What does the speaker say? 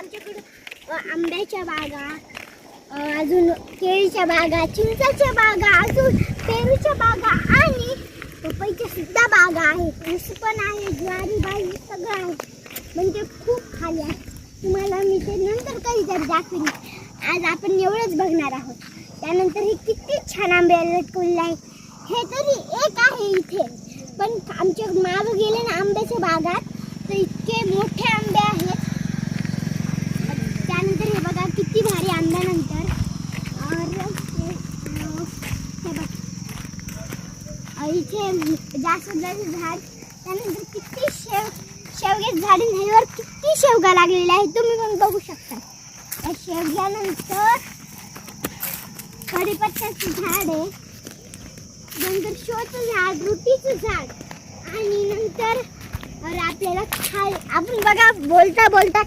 आमच्याकडं आंब्याच्या बागा, अजून केळीच्या बागा, चिंचाच्या बागा, अजून पेरूच्या बागा आणि पपईच्या सुद्धा बागा आहेत. ऊस पण आहे, ज्वारी बाजरी सगळं आहे. म्हणजे खूप खाली आहे. तुम्हाला मी ते नंतर कधीतरी दाखवेन. आज आपण एवढंच बघणार आहोत. त्यानंतर हे किती छान आंबे लटकवले आहे. हे तरी एक आहे इथे, पण आमच्या मागं गेले ना आंब्याच्या बागात तर इतके मोठे आंबे आहेत. त्यानंतर हे बघा किती भारी आंब्यानंतर इथे जास्वंदाचं झाड. त्यानंतर किती शेवग्याचं झाड, ह्यावर किती शेवगा लागलेल्या आहेत तुम्ही पण बघू शकता. त्या शेवग्यानंतर कढीपत्त्याचं झाड आहे, नंतर शोचं झाड, रुटीचं झाड आणि नंतर आपल्याला आपण बघा बोलता बोलता